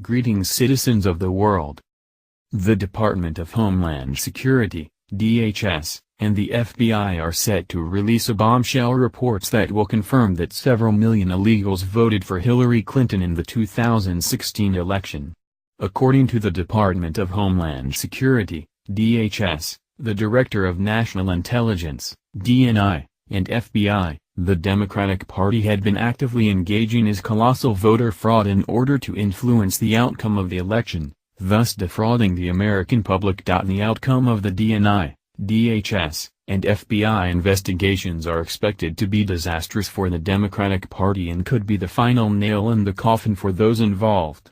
Greetings, citizens of the world. The Department of Homeland Security, DHS, and the FBI are set to release a bombshell reports that will confirm that several million illegals voted for Hillary Clinton in the 2016 election. According to the Department of Homeland Security, DHS, the Director of National Intelligence, DNI, and FBI, the Democratic Party had been actively engaging in colossal voter fraud in order to influence the outcome of the election, thus defrauding the American public. The outcome of the DNI, DHS, and FBI investigations are expected to be disastrous for the Democratic Party and could be the final nail in the coffin for those involved.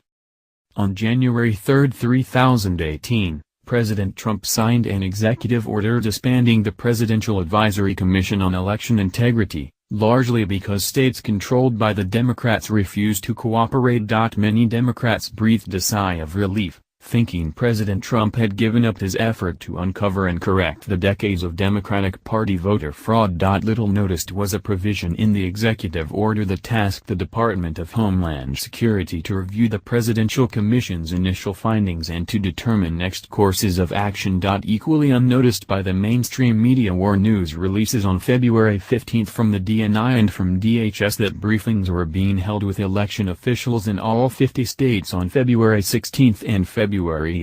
On January 3, 2018, President Trump signed an executive order disbanding the Presidential Advisory Commission on Election Integrity, largely because states controlled by the Democrats refused to cooperate. Many Democrats breathed a sigh of relief, thinking President Trump had given up his effort to uncover and correct the decades of Democratic Party voter fraud. Little noticed was a provision in the executive order that tasked the Department of Homeland Security to review the Presidential Commission's initial findings and to determine next courses of action. Equally unnoticed by the mainstream media were news releases on February 15 from the DNI and from DHS that briefings were being held with election officials in all 50 states on February 16 and February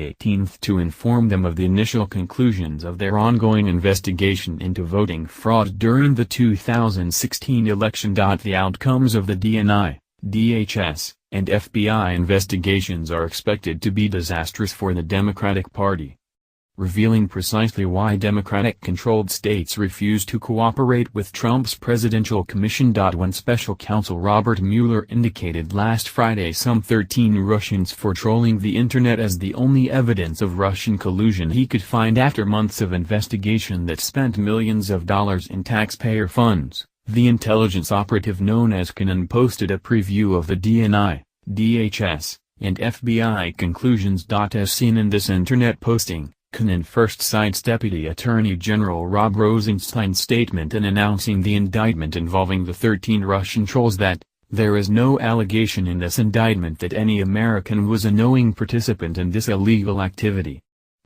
18 to inform them of the initial conclusions of their ongoing investigation into voting fraud during the 2016 election. The outcomes of the DNI, DHS, and FBI investigations are expected to be disastrous for the Democratic Party, revealing precisely why Democratic-controlled states refuse to cooperate with Trump's presidential commission. When Special Counsel Robert Mueller indicated last Friday some 13 Russians for trolling the internet as the only evidence of Russian collusion he could find after months of investigation that spent millions of dollars in taxpayer funds, the intelligence operative known as Cannon posted a preview of the DNI, DHS, and FBI conclusions. As seen in this internet posting, Cannon first cites Deputy Attorney General Rob Rosenstein's statement in announcing the indictment involving the 13 Russian trolls that, "There is no allegation in this indictment that any American was a knowing participant in this illegal activity.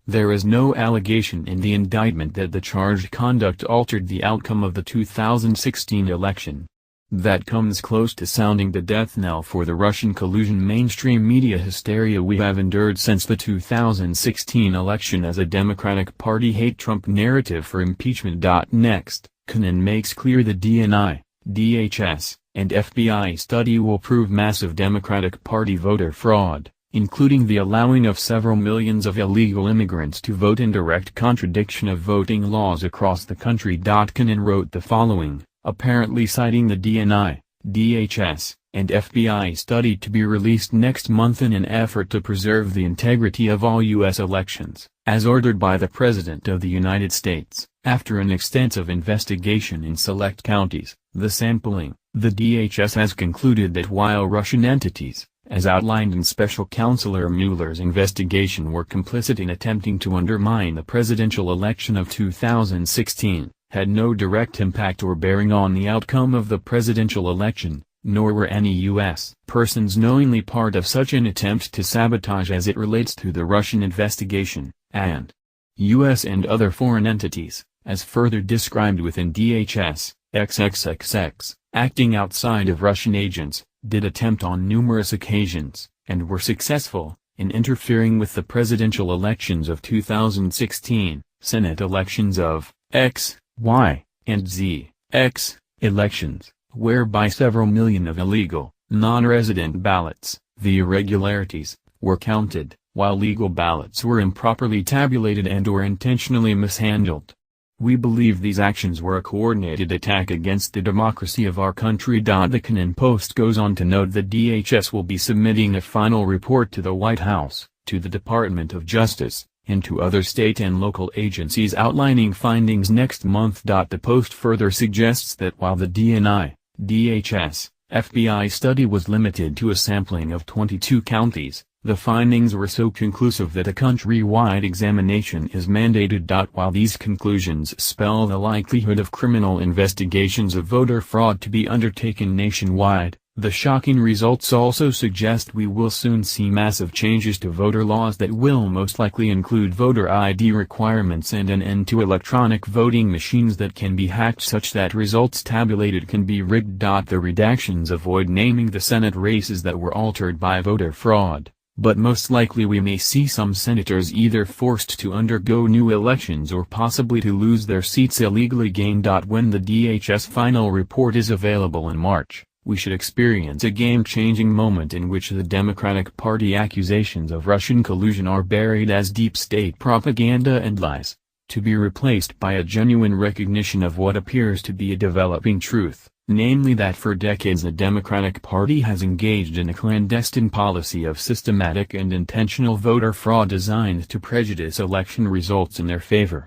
There is no allegation in the indictment that the charged conduct altered the outcome of the 2016 election." That comes close to sounding the death knell for the Russian collusion mainstream media hysteria we have endured since the 2016 election as a Democratic Party hate Trump narrative for impeachment. Next, Cannon makes clear the DNI, DHS, and FBI study will prove massive Democratic Party voter fraud, including the allowing of several millions of illegal immigrants to vote in direct contradiction of voting laws across the country. Cannon wrote the following, apparently citing the DNI, DHS, and FBI study to be released next month in an effort to preserve the integrity of all U.S. elections, as ordered by the President of the United States. After an extensive investigation in select counties, the sampling, the DHS has concluded that while Russian entities, as outlined in Special Counselor Mueller's investigation, were complicit in attempting to undermine the presidential election of 2016, had no direct impact or bearing on the outcome of the presidential election, nor were any U.S. persons knowingly part of such an attempt to sabotage as it relates to the Russian investigation, and U.S. and other foreign entities, as further described within DHS, XXXX, acting outside of Russian agents, did attempt on numerous occasions, and were successful, in interfering with the presidential elections of 2016, Senate elections of X, Y, and Z, X, elections, whereby several million of illegal, non-resident ballots, the irregularities, were counted, while legal ballots were improperly tabulated and/or intentionally mishandled. We believe these actions were a coordinated attack against the democracy of our country. The Cannon Post goes on to note that DHS will be submitting a final report to the White House, to the Department of Justice, and to other state and local agencies outlining findings next month. The Post further suggests that while the DNI, DHS, FBI study was limited to a sampling of 22 counties, the findings were so conclusive that a country-wide examination is mandated. While these conclusions spell the likelihood of criminal investigations of voter fraud to be undertaken nationwide, The shocking results also suggest we will soon see massive changes to voter laws that will most likely include voter ID requirements and an end to electronic voting machines that can be hacked such that results tabulated can be rigged. The redactions avoid naming the Senate races that were altered by voter fraud, but most likely we may see some senators either forced to undergo new elections or possibly to lose their seats illegally gained. When the DHS final report is available in March, we should experience a game-changing moment in which the Democratic Party accusations of Russian collusion are buried as deep state propaganda and lies, to be replaced by a genuine recognition of what appears to be a developing truth, namely that for decades the Democratic Party has engaged in a clandestine policy of systematic and intentional voter fraud designed to prejudice election results in their favor.